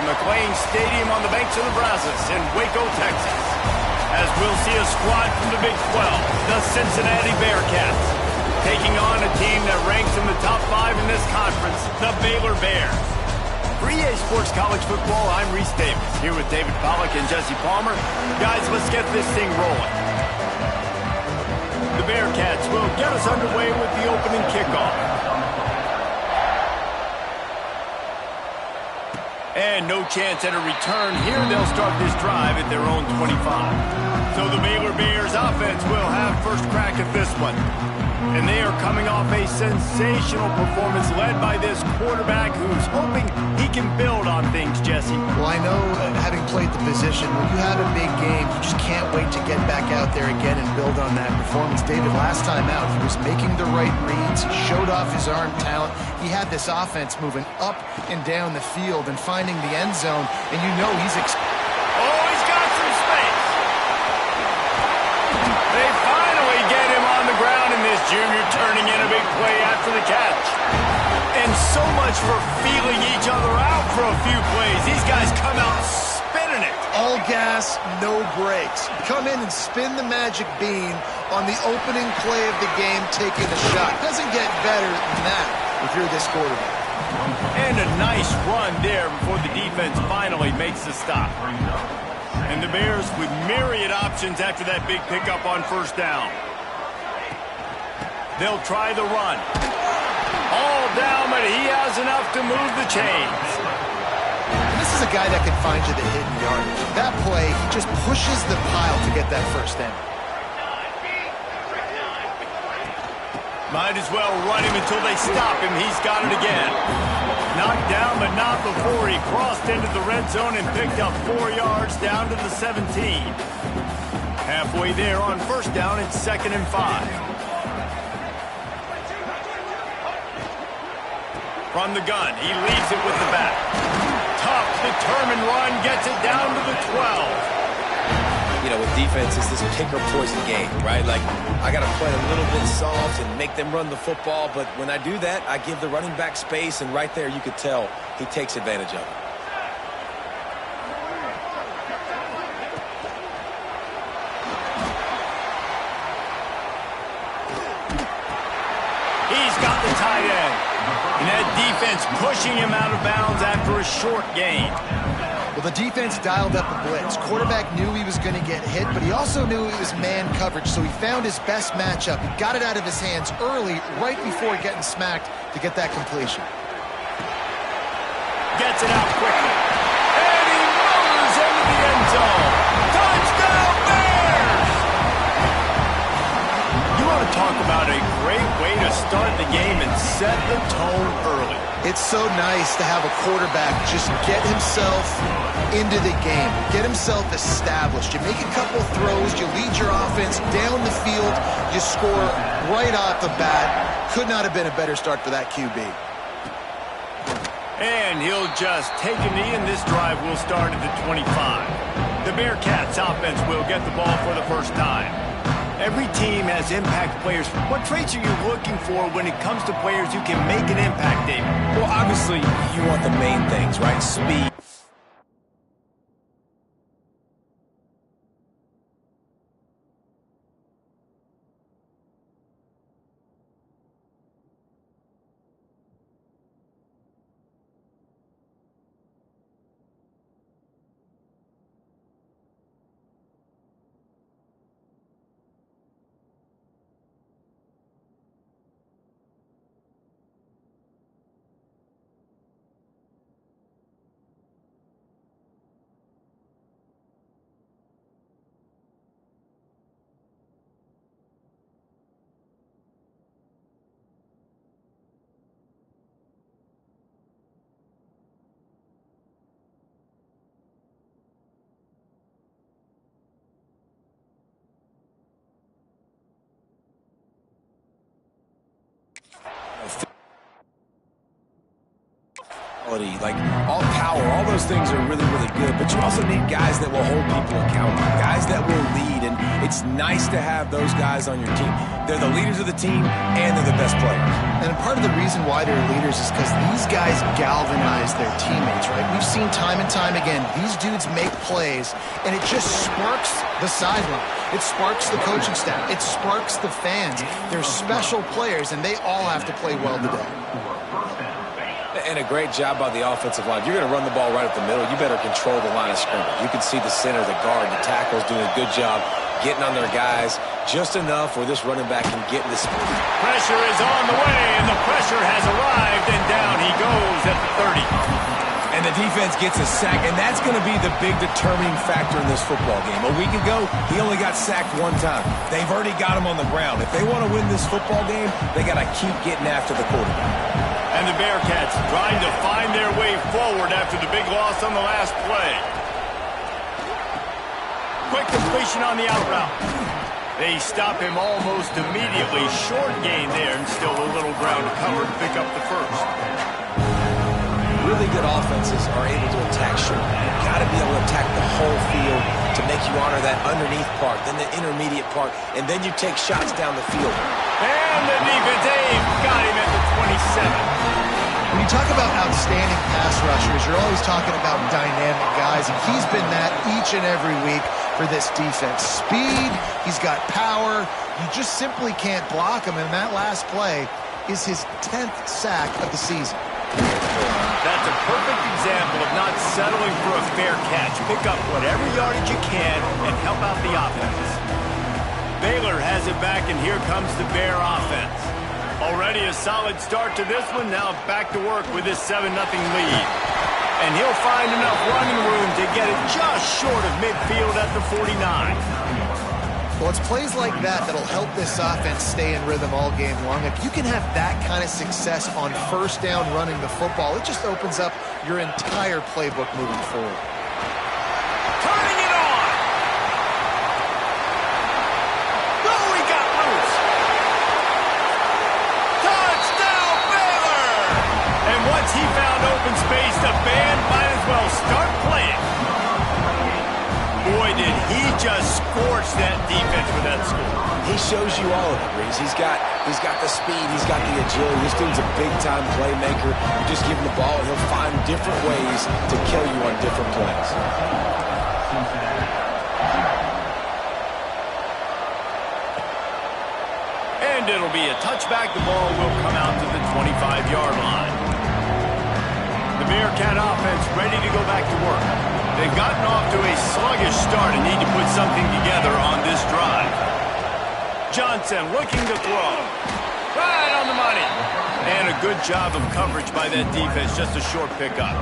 McLean Stadium on the banks of the Brazos in Waco, Texas, as we'll see a squad from the Big 12, the Cincinnati Bearcats, taking on a team that ranks in the top 5 in this conference, the Baylor Bears. For EA Sports College Football, I'm Reese Davis, here with David Pollack and Jesse Palmer. Guys, let's get this thing rolling. The Bearcats will get us underway with the opening kickoff. And no chance at a return here. They'll start this drive at their own 25. So the Baylor Bears offense will have first crack at this one. And they are coming off a sensational performance led by this quarterback who's hoping he can build on things, Jesse. Well, I know, having played the position, when you have a big game, you just can't wait to get back out there again and build on that performance. David, last time out, he was making the right reads. He showed off his arm talent. He had this offense moving up and down the field and finding the end zone, and you know he's... Oh, he's got some space. They finally get him on the ground, and this junior turning in a big play after the catch. And so much for feeling each other out for a few plays. These guys come out spinning it. All gas, no brakes. Come in and spin the magic bean on the opening play of the game, taking a shot. Doesn't get better than that if you're this quarterback. And a nice run there before the defense finally makes the stop. And the Bears with myriad options after that big pickup on first down. They'll try the run. All down, but he has enough to move the chains. This is a guy that can find you the hidden yard. That play, he just pushes the pile to get that first down. Might as well run him until they stop him. He's got it again. Knocked down, but not before he crossed into the red zone and picked up 4 yards down to the 17. Halfway there on first down, it's 2nd and 5. From the gun, he leads it with the back. Tough, determined run, gets it down to the 12. You know, with defense, it's this pick or poison game, right? Like, I got to play a little bit soft and make them run the football, but when I do that, I give the running back space, and right there you could tell he takes advantage of it. He's got the tight end. And that defense pushing him out of bounds after a short gain. Well, the defense dialed up the blitz. Quarterback knew he was going to get hit, but he also knew it was man coverage, so he found his best matchup. He got it out of his hands early, right before getting smacked to get that completion. Gets it out quickly. And he moves into the end zone. Touchdown, Bears! You want to talk about a great way to start the game and set the tone early. It's so nice to have a quarterback just get himself into the game, get himself established. You make a couple throws, you lead your offense down the field, you score right off the bat. Could not have been a better start for that QB. And he'll just take a knee, and this drive will start at the 25. The Bearcats offense will get the ball for the first time. Every team has impact players. What traits are you looking for when it comes to players who can make an impact, David? Well, obviously, you want the main things, right? Speed. like all power, all those things are really, really good, but you also need guys that will hold people accountable, guys that will lead, and it's nice to have those guys on your team. They're the leaders of the team, and they're the best players. And part of the reason why they're leaders is because these guys galvanize their teammates, right? We've seen time and time again, these dudes make plays, and it just sparks the sideline. It sparks the coaching staff. It sparks the fans. They're special players, and they all have to play well today. And a great job by the offensive line. If you're going to run the ball right up the middle, you better control the line of scrimmage. You can see the center, the guard, the tackles doing a good job getting on their guys just enough where this running back can get in the speed. Pressure is on the way, and the pressure has arrived, and down he goes at the 30. And the defense gets a sack, and that's going to be the big determining factor in this football game. A week ago, he only got sacked one time. They've already got him on the ground. If they want to win this football game, they got to keep getting after the quarterback. And the Bearcats trying to find their way forward after the big loss on the last play. Quick completion on the out route. They stop him almost immediately. Short gain there, and still a little ground to cover to pick up the first. Really good offenses are able to attack short. You've got to be able to attack the whole field to make you honor that underneath part, then the intermediate part, and then you take shots down the field. And the defense, Dave got him at the 27. When you talk about outstanding pass rushers, you're always talking about dynamic guys, and he's been that each and every week for this defense. Speed, he's got power. You just simply can't block him, and that last play is his 10th sack of the season. That's a perfect example of not settling for a fair catch. Pick up whatever yardage you can and help out the offense. Baylor has it back, and here comes the Bear offense. Already a solid start to this one. Now back to work with this 7-0 lead. And he'll find enough running room to get it just short of midfield at the 49. Well, it's plays like that that'll help this offense stay in rhythm all game long. If you can have that kind of success on first down running the football, it just opens up your entire playbook moving forward. Turning it on! Oh, he got loose! Touchdown, Baylor! And once he found open space, the band might as well start playing. Boy, did he just scorch that defense with that score. He shows you all of it, Reese. He's got the speed, he's got the agility. This dude's a big-time playmaker. You just give him the ball, and he'll find different ways to kill you on different plays. And it'll be a touchback. The ball will come out to the 25-yard line. The Bearcat offense ready to go back to work. They've gotten off to a sluggish start and need to put something together on this drive. Johnson looking to throw. Right on the money. And a good job of coverage by that defense. Just a short pickup.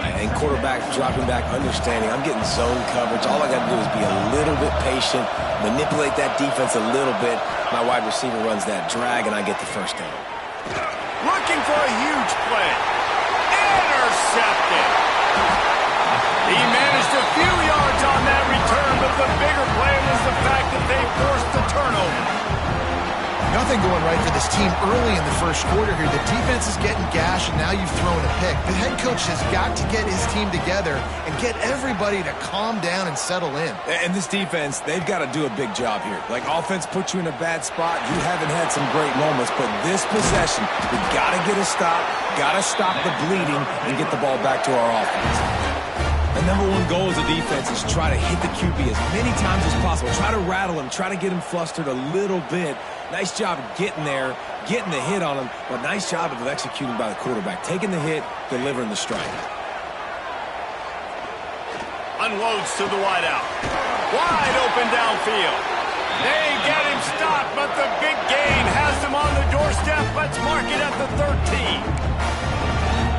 And quarterback dropping back, understanding I'm getting zone coverage. All I got to do is be a little bit patient, manipulate that defense a little bit. My wide receiver runs that drag, and I get the first down. Looking for a huge play. Intercepted. He managed a few yards on that return, but the bigger play was the fact that they forced the turnover. Nothing going right for this team early in the first quarter here. The defense is getting gashed, and now you've thrown a pick. The head coach has got to get his team together and get everybody to calm down and settle in. And this defense, they've got to do a big job here. Like, offense puts you in a bad spot. You haven't had some great moments, but this possession, we've got to get a stop, got to stop the bleeding, and get the ball back to our offense. The number one goal as a defense is try to hit the QB as many times as possible. Try to rattle him, try to get him flustered a little bit. Nice job of getting there, getting the hit on him, but nice job of executing by the quarterback. Taking the hit, delivering the strike. Unloads to the wideout. Wide open downfield. They get him stopped, but the big gain has him on the doorstep. Let's mark it at the 13.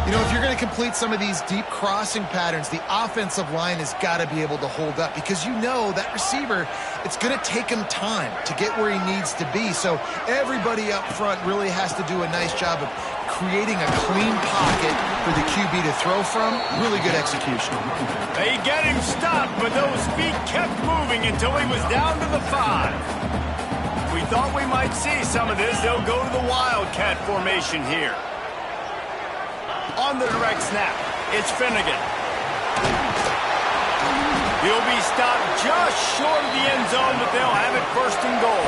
You know, if you're going to complete some of these deep crossing patterns, the offensive line has got to be able to hold up because you know that receiver, it's going to take him time to get where he needs to be. So everybody up front really has to do a nice job of creating a clean pocket for the QB to throw from. Really good execution. They get him stopped, but those feet kept moving until he was down to the 5. We thought we might see some of this. They'll go to the Wildcat formation here. On the direct snap, it's Finnegan. He'll be stopped just short of the end zone, but they'll have it first and goal.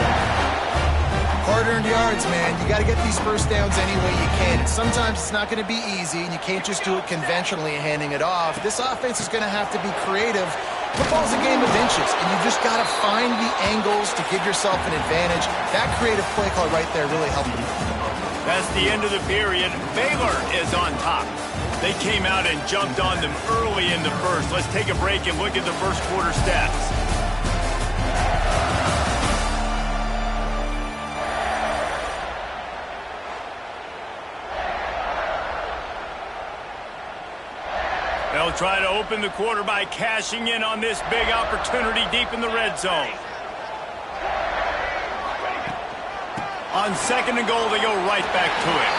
Hard-earned yards, man. You got to get these first downs any way you can. And sometimes it's not going to be easy, and you can't just do it conventionally handing it off. This offense is going to have to be creative. Football's a game of inches, and you just got to find the angles to give yourself an advantage. That creative play call right there really helped them. That's the end of the period. Baylor is on top. They came out and jumped on them early in the first. Let's take a break and look at the first quarter stats. They'll try to open the quarter by cashing in on this big opportunity deep in the red zone. On second and goal, they go right back to it.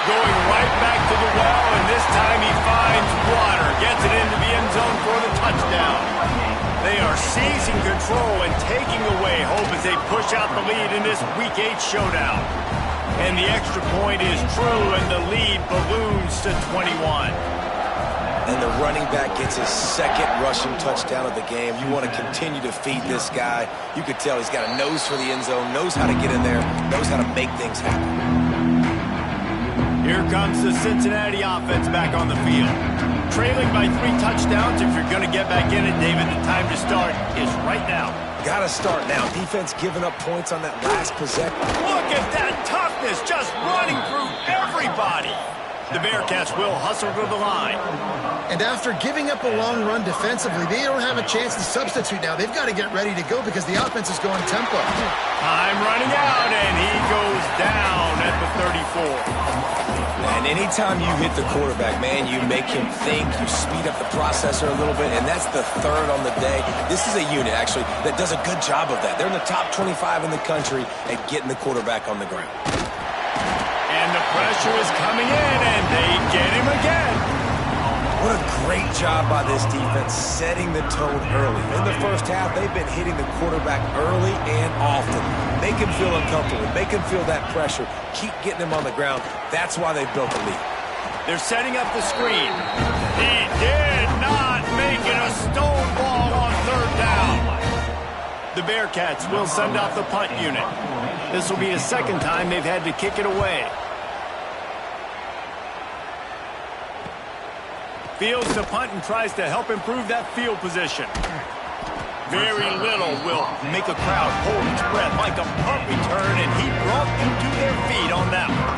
Going right back to the well, and this time he finds water. Gets it into the end zone for the touchdown. They are seizing control and taking away hope as they push out the lead in this Week 8 showdown. And the extra point is true, and the lead balloons to 21. And the running back gets his second rushing touchdown of the game. You want to continue to feed this guy. You could tell he's got a nose for the end zone, knows how to get in there, knows how to make things happen. Here comes the Cincinnati offense back on the field. Trailing by 3 touchdowns. If you're going to get back in it, David, the time to start is right now. Got to start now. Defense giving up points on that last possession. Look at that toughness, just running through everybody. The Bearcats will hustle to the line. And after giving up a long run defensively, they don't have a chance to substitute now. They've got to get ready to go because the offense is going tempo. Time running out, and he goes down at the 34. And anytime you hit the quarterback, man, you make him think, you speed up the processor a little bit, and that's the third on the day. This is a unit, actually, that does a good job of that. They're in the top 25 in the country at getting the quarterback on the ground. And the pressure is coming in, and they get him again. What a great job by this defense setting the tone early. In the first half, they've been hitting the quarterback early and often. Make him feel uncomfortable. Make him feel that pressure. Keep getting him on the ground. That's why they built the lead. They're setting up the screen. He did not make it a stonewall on third down. The Bearcats will send out the punt unit. This will be the second time they've had to kick it away. Fields the punt and tries to help improve that field position. Very little will make a crowd hold its breath like a punt return, and he brought them to their feet on that one.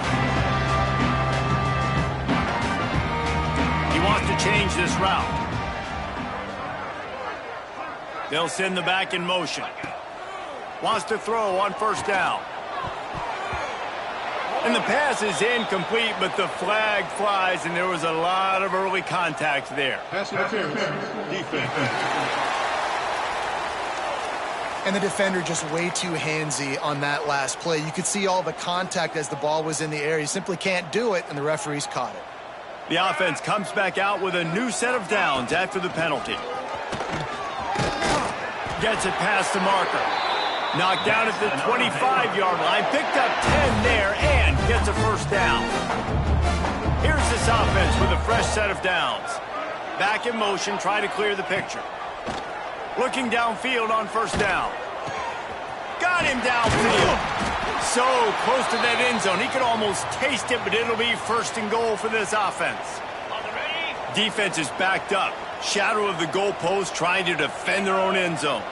He wants to change this route. They'll send the back in motion. Wants to throw on first down. And the pass is incomplete, but the flag flies, and there was a lot of early contact there. Pass interference, defense. And the defender just way too handsy on that last play. You could see all the contact as the ball was in the air. You simply can't do it, and the referees caught it. The offense comes back out with a new set of downs after the penalty. Gets it past the marker. Knocked down at the 25-yard line. Picked up 10 there and gets a first down. Here's this offense with a fresh set of downs. Back in motion, try to clear the picture. Looking downfield on first down. Got him downfield. So close to that end zone. He could almost taste it, but it'll be first and goal for this offense. Defense is backed up. Shadow of the goalpost, trying to defend their own end zone.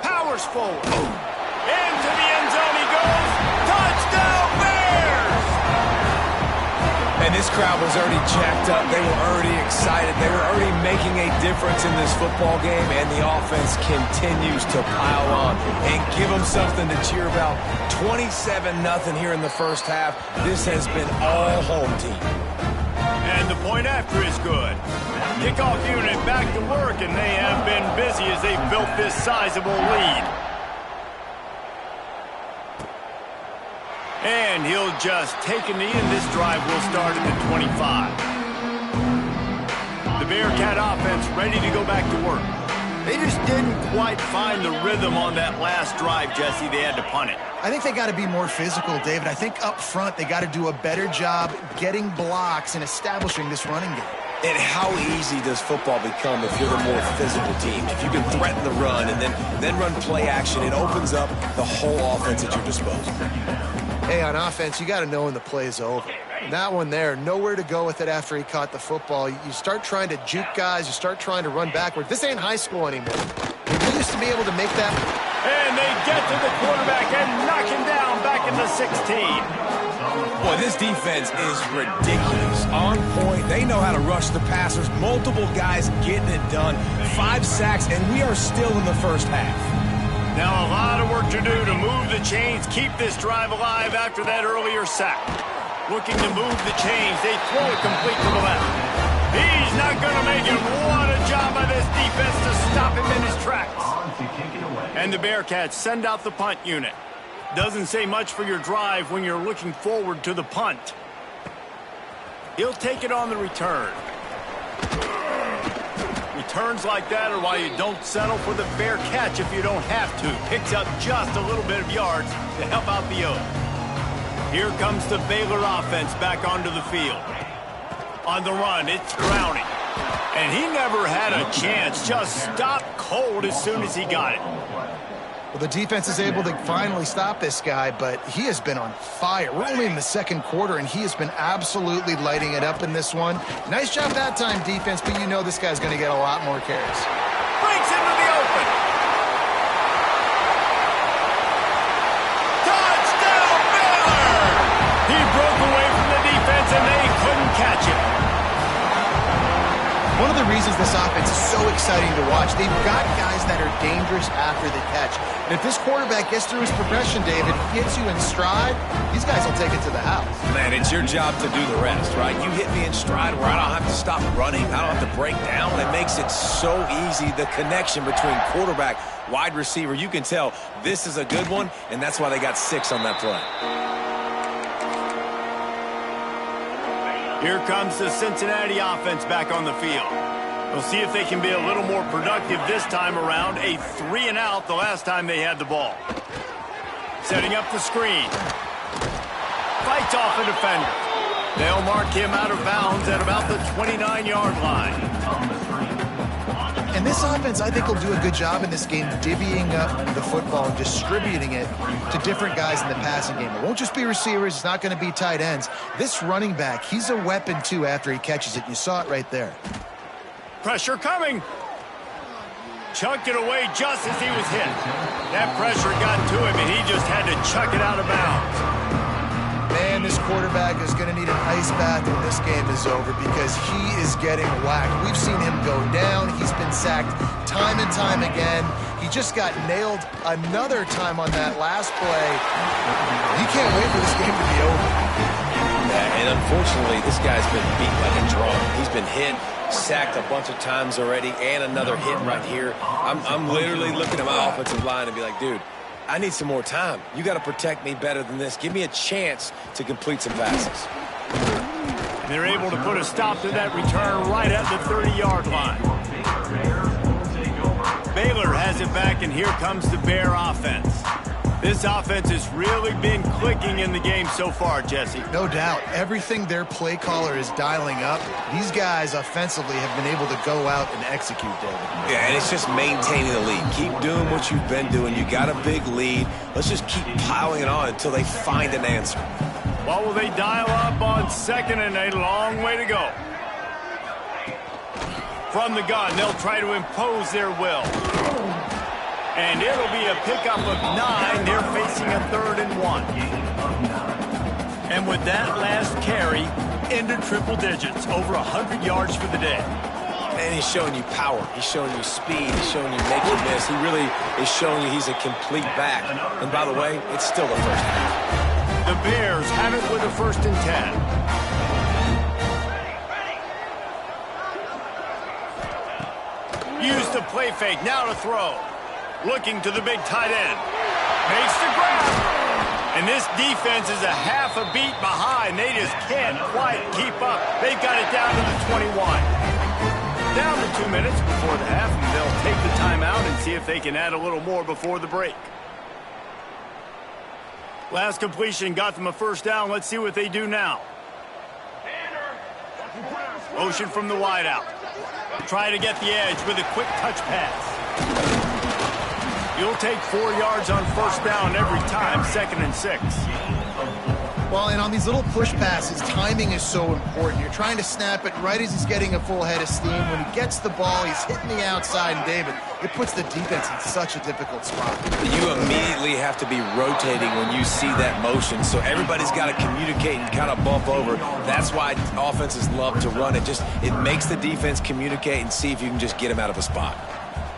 Powers forward. Into the end zone he goes. Touchdown Bears! And this crowd was already jacked up. They were already excited. They were already making a difference in this football game, and the offense continues to pile on and give them something to cheer about. 27-0 here in the first half. This has been all home team. And the point after is good. Kickoff unit back to work, and they have been busy as they built this sizable lead. And he'll just take a knee, and this drive will start at the 25. The Bearcat offense ready to go back to work. They just didn't quite find the rhythm on that last drive, Jesse. They had to punt it. I think they got to be more physical, David. I think up front they got to do a better job getting blocks and establishing this running game. And how easy does football become if you're the more physical team? If you can threaten the run and then run play action, it opens up the whole offense at your disposal. Hey, on offense, you got to know when the play is over. That one there, nowhere to go with it after he caught the football. You start trying to juke guys. You start trying to run backwards. This ain't high school anymore. We used to be able to make that. And they get to the quarterback and knock him down back in the 16. Boy, this defense is ridiculous. On point. They know how to rush the passers. Multiple guys getting it done. 5 sacks, and we are still in the first half. Now a lot of work to do to move the chains, keep this drive alive after that earlier sack. Looking to move the chains. They throw it complete to the left. He's not going to make it. What a job by this defense to stop him in his tracks. And the Bearcats send out the punt unit. Doesn't say much for your drive when you're looking forward to the punt. He'll take it on the return. Returns like that are why you don't settle for the fair catch if you don't have to. Picks up just a little bit of yards to help out the O's. Here comes the Baylor offense back onto the field. On the run, it's Browning. And he never had a chance. Just stopped cold as soon as he got it. Well, the defense is able to finally stop this guy, but he has been on fire. We're only in the second quarter, and he has been absolutely lighting it up in this one. Nice job that time, defense, but you know this guy's going to get a lot more carries. Breaks into the open. Touchdown, Baylor! He broke away from the defense, and they couldn't catch him. One of the reasons this offense is so exciting to watch, they've got guys that are dangerous after the catch. And if this quarterback gets through his progression, David, hits you in stride, these guys will take it to the house. Man, it's your job to do the rest, right? You hit me in stride where I don't have to stop running. I don't have to break down. It makes it so easy, the connection between quarterback, wide receiver. You can tell this is a good one, and that's why they got 6 on that play. Here comes the Cincinnati offense back on the field. We'll see if they can be a little more productive this time around. A 3-and-out the last time they had the ball. Setting up the screen. Fights off a defender. They'll mark him out of bounds at about the 29-yard line. And this offense, I think, will do a good job in this game divvying up the football and distributing it to different guys in the passing game. It won't just be receivers. It's not going to be tight ends. This running back, he's a weapon, too, after he catches it. You saw it right there. Pressure coming. Chucked it away just as he was hit. That pressure got to him, and he just had to chuck it out of bounds. Man, this quarterback is going to need an ice bath when this game is over because he is getting whacked. We've seen him go down. He's been sacked time and time again. He just got nailed another time on that last play. He can't wait for this game to be over. Yeah, and unfortunately, this guy's been beat like a drum. He's been hit, sacked a bunch of times already, and another hit right here. I'm literally looking at my offensive line and be like, dude, I need some more time. You got to protect me better than this. Give me a chance to complete some passes. They're able to put a stop to that return right at the 30-yard line. Baylor has it back, and here comes the Bear offense. This offense has really been clicking in the game so far, Jesse. No doubt. Everything their play caller is dialing up, these guys offensively have been able to go out and execute, David. Yeah, and it's just maintaining the lead. Keep doing what you've been doing. You got a big lead. Let's just keep piling it on until they find an answer. What will they dial up on 2nd and a long way to go? From the gun, they'll try to impose their will. And it'll be a pickup of 9. They're facing a 3rd and 1. And with that last carry, into triple digits, over 100 yards for the day. And he's showing you power. He's showing you speed. He's showing you make you miss. He really is showing you he's a complete back. And by the way, it's still the first half. The Bears have it with a 1st and 10. Use the play fake, now to throw. Looking to the big tight end. Makes the grab. And this defense is a half a beat behind. They just can't quite keep up. They've got it down to the 21. Down to 2 minutes before the half, and they'll take the timeout and see if they can add a little more before the break. Last completion got them a first down. Let's see what they do now. Motion from the wideout. Try to get the edge with a quick touch pass. You'll take 4 yards on first down every time, 2nd and 6. Well, and on these little push passes, timing is so important. You're trying to snap it right as he's getting a full head of steam. When he gets the ball, he's hitting the outside, and David, it puts the defense in such a difficult spot. You immediately have to be rotating when you see that motion, so everybody's got to communicate and kind of bump over. That's why offenses love to run it. It makes the defense communicate and see if you can just get them out of a spot.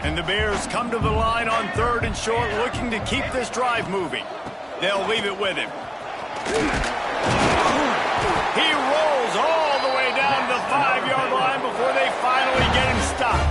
And the Bears come to the line on 3rd and short, looking to keep this drive moving. They'll leave it with him. He rolls all the way down to the 5-yard line before they finally get him stopped.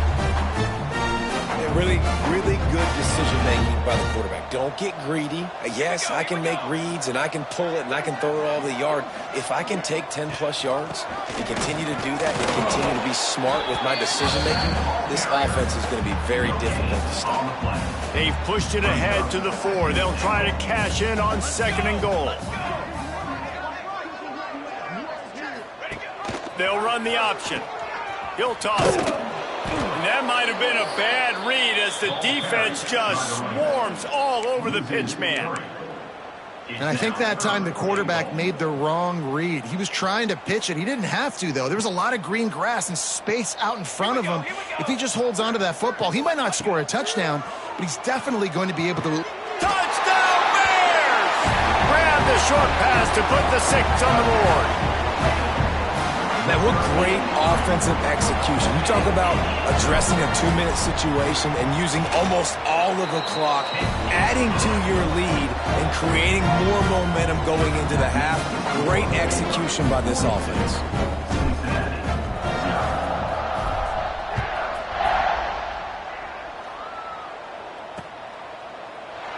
Really, really good decision-making by the quarterback. Don't get greedy. Yes, I can make reads, and I can pull it, and I can throw it all over the yard. If I can take 10-plus yards and continue to do that and continue to be smart with my decision-making, this offense is going to be very difficult to stop. They've pushed it ahead to the 4. They'll try to cash in on 2nd and goal. They'll run the option. He'll toss it. And that might have been a bad read as the defense just swarms all over the pitch man. And I think that time the quarterback made the wrong read. He was trying to pitch it. He didn't have to, though. There was a lot of green grass and space out in front of him. If he just holds on to that football, he might not score a touchdown, but he's definitely going to be able to... Touchdown, Bears! Grab the short pass to put the 6 on the board. Man, what great offensive execution. You talk about addressing a 2-minute situation and using almost all of the clock, adding to your lead and creating more momentum going into the half. Great execution by this offense.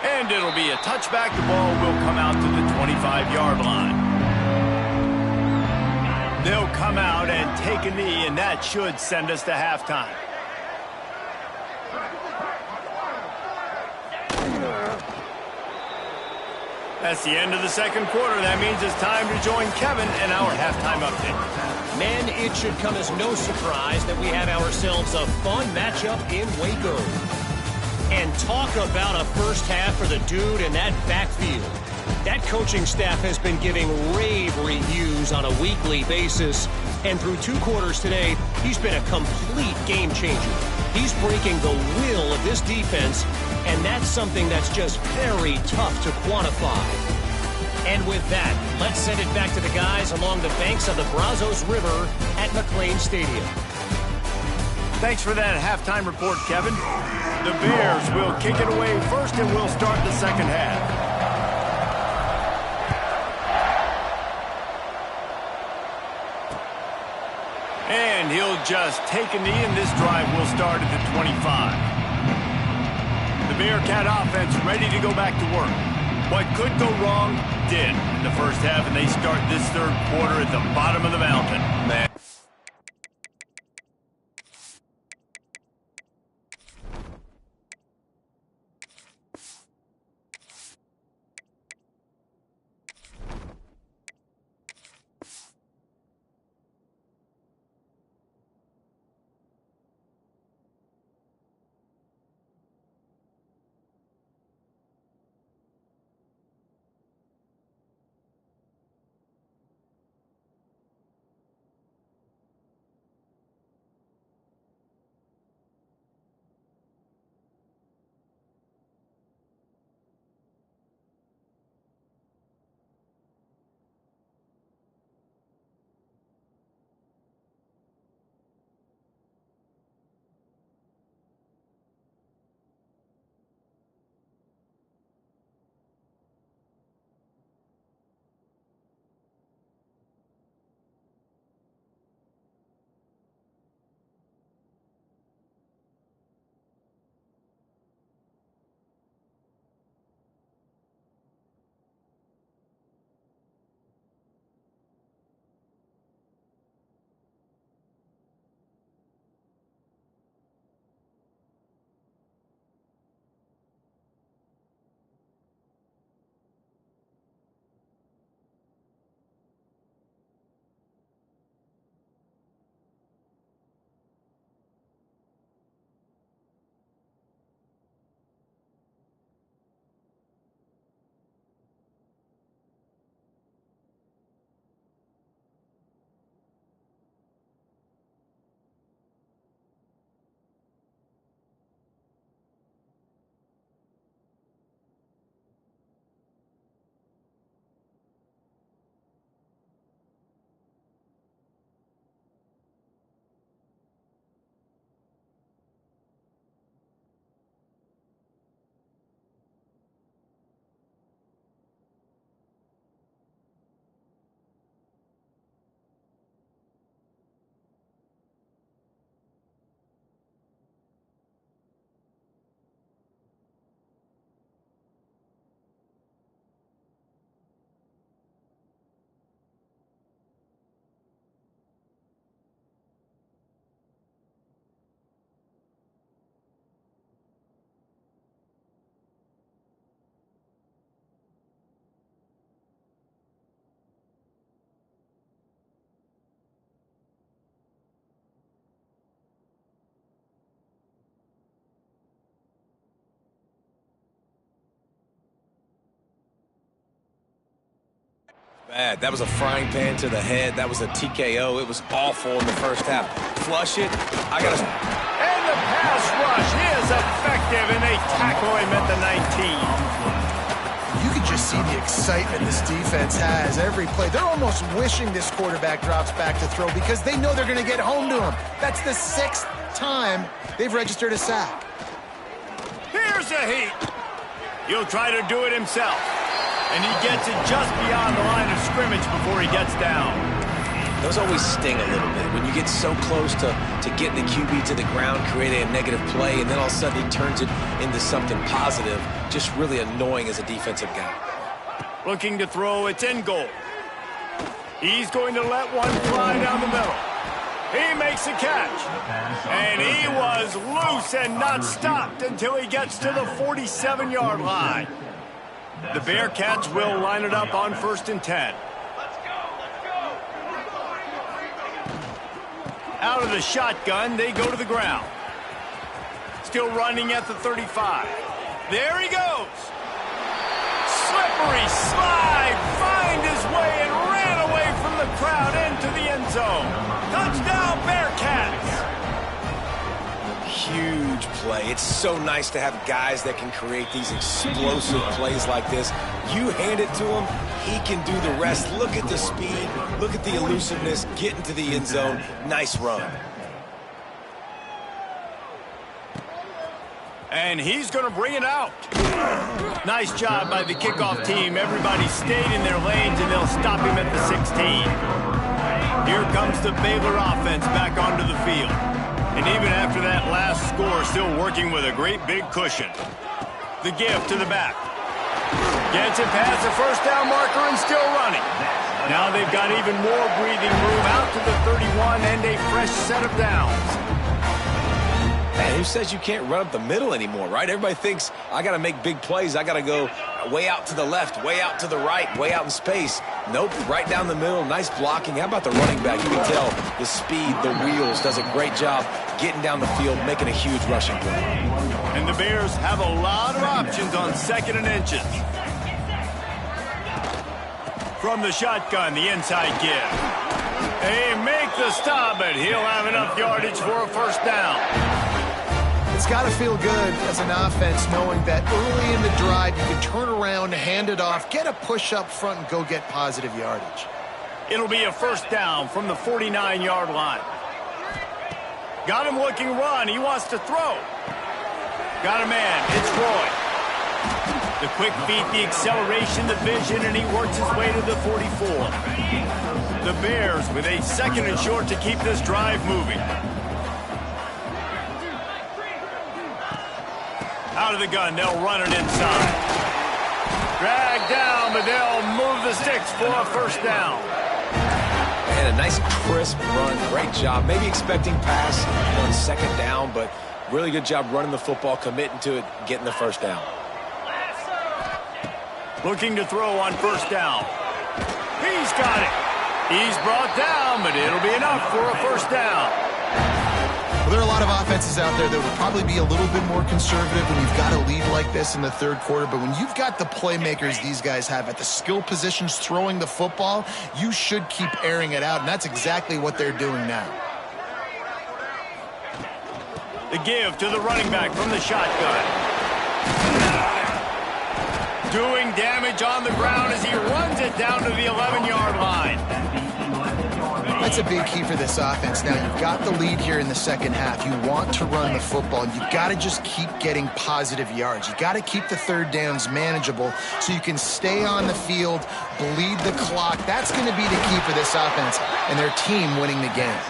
And it'll be a touchback. The ball will come out to the 25-yard line. They'll come out and take a knee, and that should send us to halftime. That's the end of the 2nd quarter. That means it's time to join Kevin and our halftime update. Men, it should come as no surprise that we have ourselves a fun matchup in Waco. And talk about a first half for the dude in that backfield. That coaching staff has been giving rave reviews on a weekly basis. And through 2 quarters today, he's been a complete game changer. He's breaking the will of this defense, and that's something that's just very tough to quantify. And with that, let's send it back to the guys along the banks of the Brazos River at McLean Stadium. Thanks for that halftime report, Kevin. The Bears will kick it away first, and we'll start the 2nd half. And he'll just take a knee, and this drive will start at the 25. The Bearcat offense ready to go back to work. What could go wrong did in the first half, and they start this 3rd quarter at the bottom of the mountain. Man. Bad. That was a frying pan to the head. That was a TKO. It was awful in the first half. Flush it. And the pass rush is effective, and they tackle him at the 19. You can just see the excitement this defense has every play. They're almost wishing this quarterback drops back to throw because they know they're going to get home to him. That's the 6th time they've registered a sack. Here's a heat. He'll try to do it himself. And he gets it just beyond the line of scrimmage before he gets down. Those always sting a little bit. When you get so close to getting the QB to the ground, creating a negative play, and then all of a sudden he turns it into something positive. Just really annoying as a defensive guy. Looking to throw, it's in goal. He's going to let one fly down the middle. He makes a catch. And he was loose and not stopped until he gets to the 47-yard line. The Bearcats will line it up on 1st and 10. Out of the shotgun, they go to the ground. Still running at the 35. There he goes. Slippery slide, find his way and ran away from the crowd into the end zone. Touchdown, Bearcats. Huge play. It's so nice to have guys that can create these explosive plays like this. You hand it to him, he can do the rest. Look at the speed, look at the elusiveness, get into the end zone. Nice run. And he's going to bring it out. Nice job by the kickoff team. Everybody stayed in their lanes, and they'll stop him at the 16. Here comes the Baylor offense back onto the field. And even after that last score, still working with a great big cushion. The give to the back. Gets it past the first down marker and still running. Now they've got even more breathing room out to the 31 and a fresh set of downs. Man, who says you can't run up the middle anymore, right? Everybody thinks, I got to make big plays. I got to go way out to the left, way out to the right, way out in space. Nope, right down the middle. Nice blocking. How about the running back? You can tell the speed, the wheels, does a great job getting down the field, making a huge rushing play. And the Bears have a lot of options on 2nd and inches. From the shotgun, the inside give. They make the stop, but he'll have enough yardage for a first down. It's got to feel good as an offense knowing that early in the drive you can turn around, hand it off, get a push up front, and go get positive yardage. It'll be a first down from the 49-yard line. Got him looking run. He wants to throw. Got a man. It's Roy. The quick feet, the acceleration, the vision, and he works his way to the 44. The Bears with a 2nd and short to keep this drive moving. Out of the gun, they'll run it inside. Drag down, but they'll move the sticks for a first down. And a nice crisp run, great job. Maybe expecting pass on 2nd down, but really good job running the football, committing to it, getting the first down. Looking to throw on 1st down. He's got it. He's brought down, but it'll be enough for a first down. Well, there are a lot of offenses out there that would probably be a little bit more conservative when you've got a lead like this in the 3rd quarter. But when you've got the playmakers these guys have at the skill positions throwing the football, you should keep airing it out. And that's exactly what they're doing now. The give to the running back from the shotgun. Doing damage on the ground as he runs it down to the 11-yard line. That's a big key for this offense. Now, you've got the lead here in the 2nd half. You want to run the football. You've got to just keep getting positive yards. You've got to keep the 3rd downs manageable so you can stay on the field, bleed the clock. That's going to be the key for this offense and their team winning the game.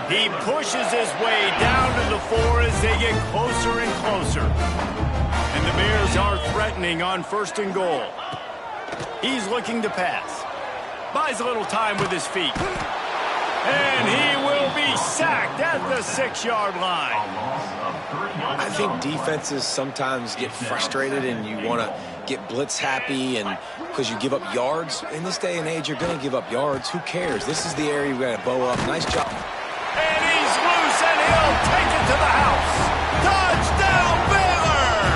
He pushes his way down to the 4 as they get closer and closer. And the Bears are threatening on 1st and goal. He's looking to pass. Buys a little time with his feet. And he will be sacked at the 6-yard line. I think defenses sometimes get frustrated and you want to get blitz happy and because you give up yards. In this day and age, you're going to give up yards. Who cares? This is the area we got to bow up. Nice job. And he's loose and he'll take it to the house. Touchdown, Baylor!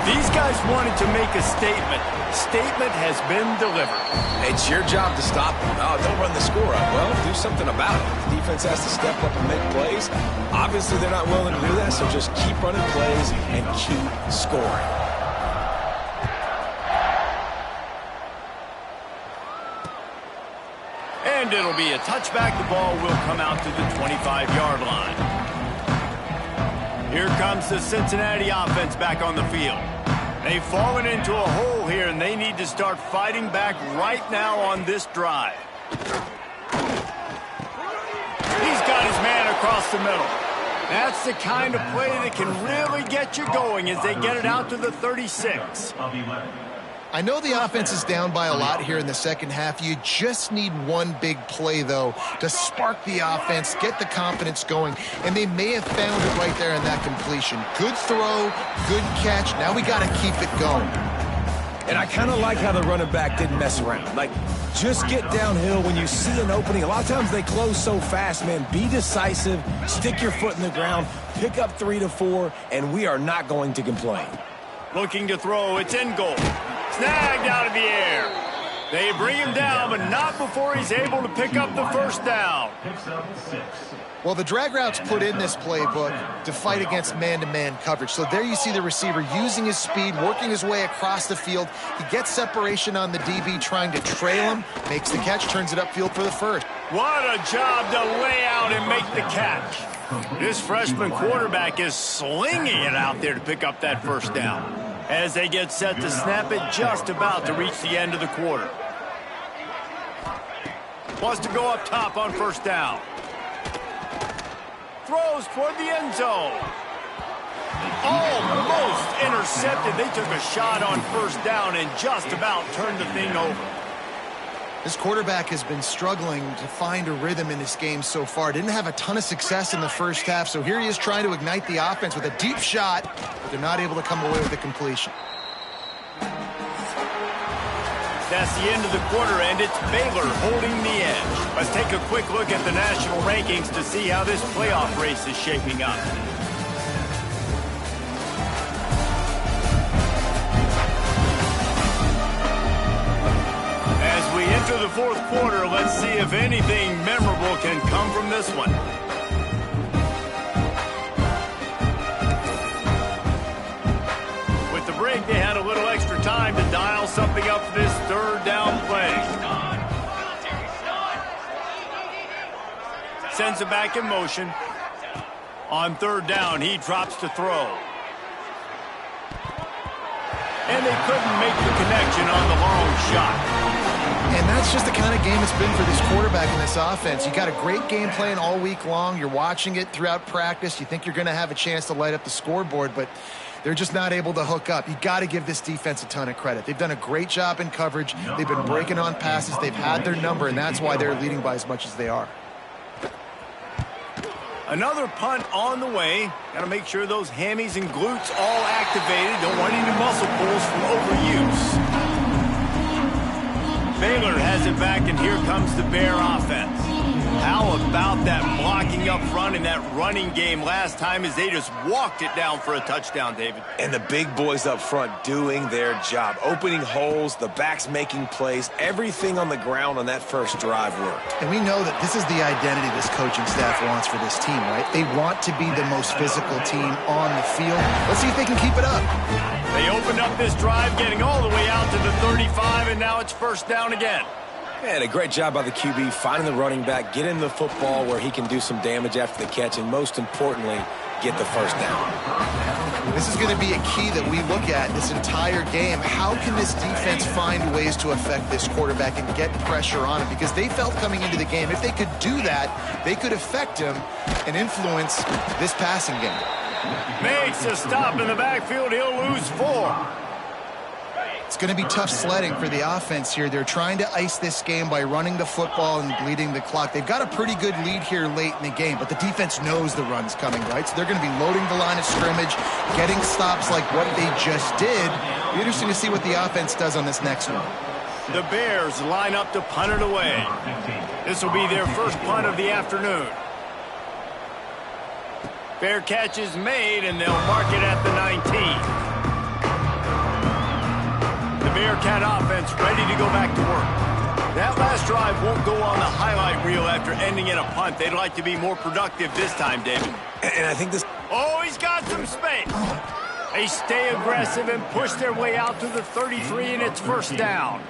If these guys want to to make a statement. Statement has been delivered. It's your job to stop them. Oh, don't run the score up. Well, do something about it. The defense has to step up and make plays. Obviously, they're not willing to do that, so just keep running plays and keep scoring. And it'll be a touchback. The ball will come out to the 25-yard line. Here comes the Cincinnati offense back on the field. They've fallen into a hole here, and they need to start fighting back right now on this drive. He's got his man across the middle. That's the kind of play that can really get you going as they get it out to the 36. I know the offense is down by a lot here in the second half. You just need one big play, though, to spark the offense, get the confidence going, and they may have found it right there in that completion. Good throw, good catch. Now we got to keep it going. And I kind of like how the running back didn't mess around. Like, just get downhill when you see an opening. A lot of times they close so fast, man. Be decisive, stick your foot in the ground, pick up 3 to 4, and we are not going to complain. Looking to throw, it's in goal. Snagged out of the air. They bring him down, but not before he's able to pick up the first down. Well, the drag route's put in this playbook to fight against man-to-man coverage. So there you see the receiver using his speed, working his way across the field. He gets separation on the DB, trying to trail him, makes the catch, turns it upfield for the first. What a job to lay out and make the catch. This freshman quarterback is slinging it out there to pick up that first down. As they get set to snap it, just about to reach the end of the quarter. Wants to go up top on first down. Throws toward the end zone. Almost intercepted. They took a shot on first down and just about turned the thing over. This quarterback has been struggling to find a rhythm in this game so far. Didn't have a ton of success in the first half, so here he is trying to ignite the offense with a deep shot, but they're not able to come away with the completion. That's the end of the quarter, and it's Baylor holding the edge. Let's take a quick look at the national rankings to see how this playoff race is shaping up. As we enter the fourth quarter, let's see if anything memorable can come from this one. With the break, they had a little extra time to dial something up for this third down play. Sends it back in motion. On third down, he drops to throw. And they couldn't make the connection on the long shot. And that's just the kind of game it's been for this quarterback in this offense. You got a great game plan all week long. You're watching it throughout practice. You think you're going to have a chance to light up the scoreboard, but they're just not able to hook up. You got to give this defense a ton of credit. They've done a great job in coverage. They've been breaking on passes. They've had their number, and that's why they're leading by as much as they are. Another punt on the way. Got to make sure those hammies and glutes all activated. Don't want any muscle pulls from overuse. Baylor has it back, and here comes the Bear offense. How about that blocking up front in that running game last time as they just walked it down for a touchdown, David? And the big boys up front doing their job. Opening holes, the backs making plays. Everything on the ground on that first drive worked. And we know that this is the identity this coaching staff wants for this team, right? They want to be the most physical team on the field. Let's see if they can keep it up. They opened up this drive, getting all the way out to the 35, and now it's first down again. And a great job by the QB finding the running back, getting the football where he can do some damage after the catch, and most importantly, get the first down. This is going to be a key that we look at this entire game. How can this defense find ways to affect this quarterback and get pressure on him? Because they felt coming into the game, if they could do that, they could affect him and influence this passing game. Makes a stop in the backfield. He'll lose 4. It's going to be tough sledding for the offense here. They're trying to ice this game by running the football and bleeding the clock. They've got a pretty good lead here late in the game, but the defense knows the run's coming, right? So they're going to be loading the line of scrimmage, getting stops like what they just did. It'll be interesting to see what the offense does on this next one. The Bears line up to punt it away. This will be their first punt of the afternoon. Fair catch is made, and they'll mark it at the 19. Bearcat offense ready to go back to work. That last drive won't go on the highlight reel after ending in a punt. They'd like to be more productive this time, David. And I think this... Oh, he's got some space. They stay aggressive and push their way out to the 33, and it's first down.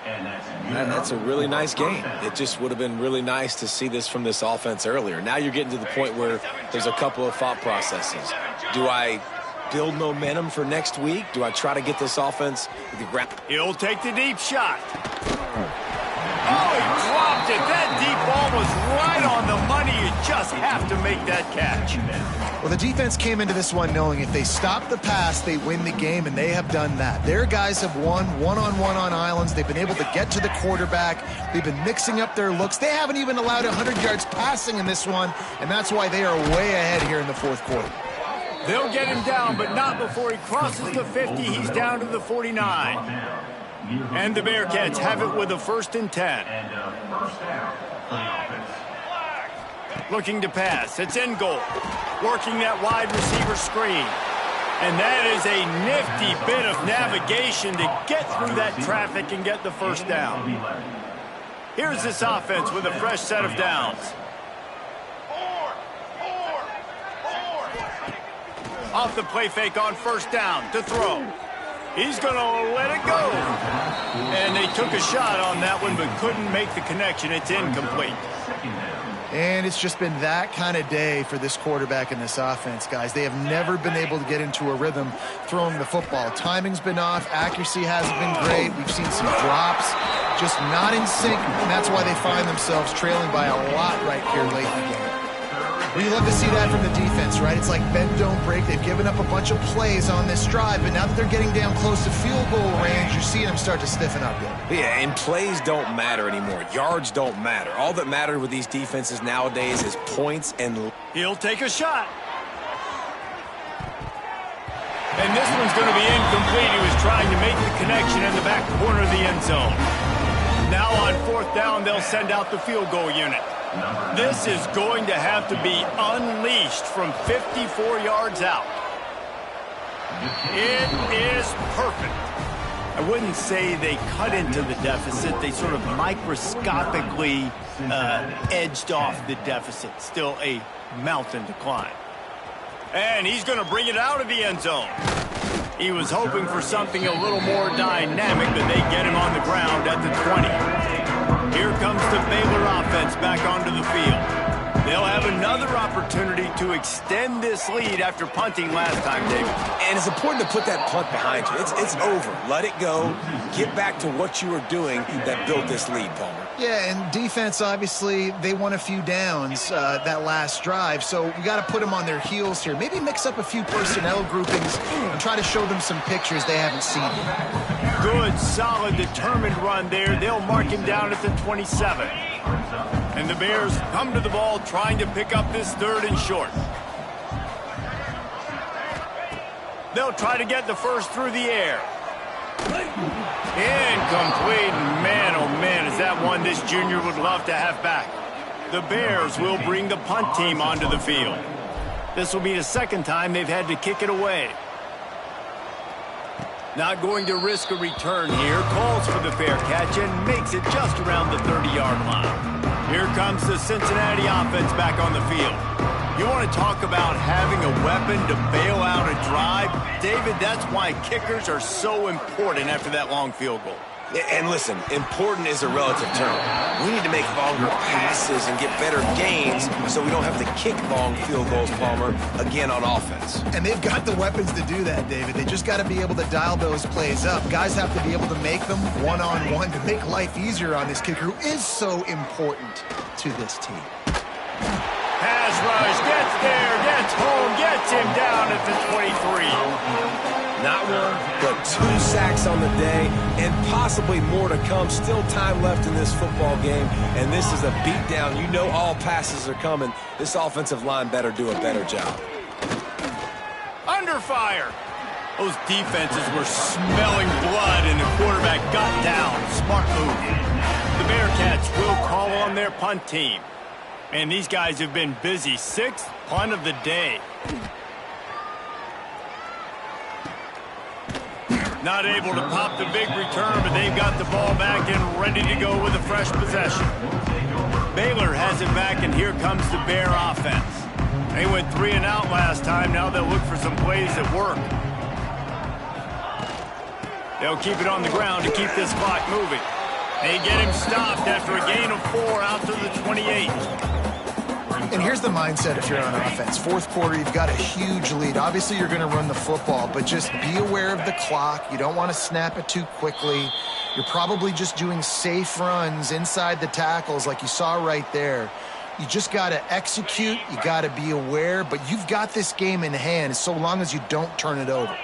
Man, that's a really nice game. It just would have been really nice to see this from this offense earlier. Now you're getting to the point where there's a couple of thought processes. Do I build momentum for next week? Do I try to get this offense with the ground? He'll take the deep shot. Oh, he dropped it. That deep ball was right on the money. You just have to make that catch. Well, the defense came into this one knowing if they stop the pass, they win the game, and they have done that. Their guys have won one-on-one on islands. They've been able to get to the quarterback. They've been mixing up their looks. They haven't even allowed 100 yards passing in this one, and that's why they are way ahead here in the fourth quarter. They'll get him down, but not before he crosses the 50. He's down to the 49. And the Bearcats have it with a 1st and 10. Looking to pass. It's in goal. Working that wide receiver screen. And that is a nifty bit of navigation to get through that traffic and get the first down. Here's this offense with a fresh set of downs. Off the play fake on first down to throw. He's going to let it go. And they took a shot on that one but couldn't make the connection. It's incomplete. And it's just been that kind of day for this quarterback and this offense, guys. They have never been able to get into a rhythm throwing the football. Timing's been off. Accuracy hasn't been great. We've seen some drops, just not in sync, and that's why they find themselves trailing by a lot right here late in the game. Well, you love to see that from the defense, right? It's like bend, don't break. They've given up a bunch of plays on this drive, but now that they're getting down close to field goal range, you're seeing them start to stiffen up here. Yeah, and plays don't matter anymore. Yards don't matter. All that matters with these defenses nowadays is points and... He'll take a shot. And this one's going to be incomplete. He was trying to make the connection in the back corner of the end zone. Now on 4th down, they'll send out the field goal unit. This is going to have to be unleashed from 54 yards out. It is perfect. I wouldn't say they cut into the deficit. They sort of microscopically edged off the deficit. Still a mountain to climb. And he's going to bring it out of the end zone. He was hoping for something a little more dynamic, but they get him on the ground at the 20. Here comes the Baylor offense back onto the field. They'll have another opportunity to extend this lead after punting last time, David. And it's important to put that punt behind you. It's over. Let it go. Get back to what you were doing that built this lead, Palmer. Yeah, and defense, obviously, they won a few downs that last drive, so we got to put them on their heels here. Maybe mix up a few personnel groupings and try to show them some pictures they haven't seen yet. Good, solid, determined run there. They'll mark him down at the 27. And the Bears come to the ball trying to pick up this 3rd and short. They'll try to get the first through the air. Incomplete. Man, oh man, is that one this junior would love to have back. The Bears will bring the punt team onto the field. This will be the 2nd time they've had to kick it away. Not going to risk a return here. Calls for the fair catch and makes it just around the 30-yard line. Here comes the Cincinnati offense back on the field. You want to talk about having a weapon to bail out a drive? David, that's why kickers are so important after that long field goal. And listen, important is a relative term. We need to make longer passes and get better gains so we don't have to kick long field goals, Palmer, again on offense. And they've got the weapons to do that, David. They just got to be able to dial those plays up. Guys have to be able to make them one-on-one to make life easier on this kicker who is so important to this team. Pass rush, gets there, gets home, gets him down at the 23. Not one, but 2 sacks on the day, and possibly more to come. Still time left in this football game, and this is a beatdown. You know all passes are coming. This offensive line better do a better job. Under fire. Those defenses were smelling blood, and the quarterback got down. Smart move. The Bearcats will call on their punt team. And these guys have been busy. 6th punt of the day. Not able to pop the big return, but they've got the ball back and ready to go with a fresh possession. Baylor has it back, and here comes the Bear offense. They went 3 and out last time. Now they'll look for some plays that work. They'll keep it on the ground to keep this clock moving. They get him stopped after a gain of 4 out to the 28. And here's the mindset if you're on offense. Fourth quarter, you've got a huge lead. Obviously, you're going to run the football, but just be aware of the clock. You don't want to snap it too quickly. You're probably just doing safe runs inside the tackles like you saw right there. You just got to execute. You got to be aware, but you've got this game in hand so long as you don't turn it over.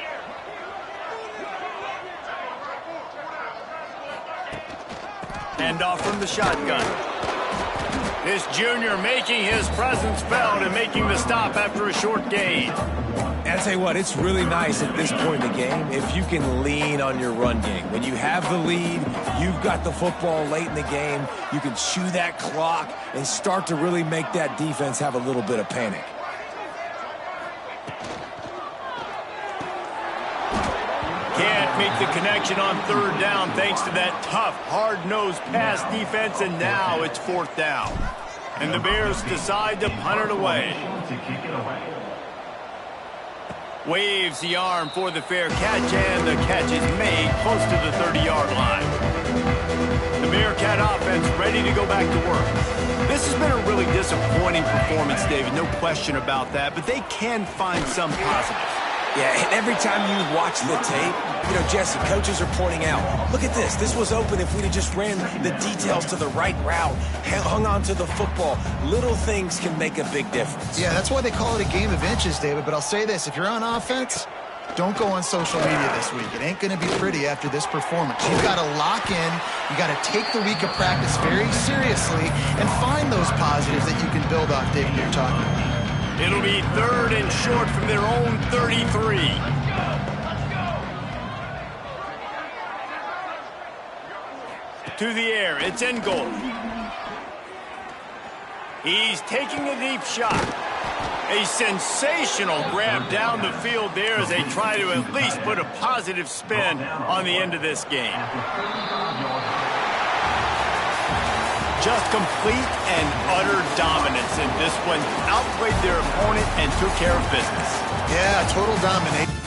Hand off from the shotgun. This junior making his presence felt and making the stop after a short gain. And I tell you what, it's really nice at this point in the game if you can lean on your run game. When you have the lead, you've got the football late in the game, you can chew that clock and start to really make that defense have a little bit of panic. Can't make the connection on third down thanks to that tough, hard-nosed pass defense, and now it's fourth down. And the Bears decide to punt it away. Waves the arm for the fair catch, and the catch is made close to the 30-yard line. The Bearcat offense ready to go back to work. This has been a really disappointing performance, David, no question about that, but they can find some positives. Yeah, and every time you watch the tape, you know, Jesse, coaches are pointing out, look at this. This was open if we'd have just ran the details to the right route, hung on to the football. Little things can make a big difference. Yeah, that's why they call it a game of inches, David. But I'll say this, if you're on offense, don't go on social media this week. It ain't going to be pretty after this performance. You've got to lock in. You got to take the week of practice very seriously and find those positives that you can build off, David, you're talking about. It'll be 3rd and short from their own 33. To the air, it's Ncaa. He's taking a deep shot. A sensational grab down the field there as they try to at least put a positive spin on the end of this game. Just complete and utter dominance in this one. Outplayed their opponent and took care of business. Yeah, total domination.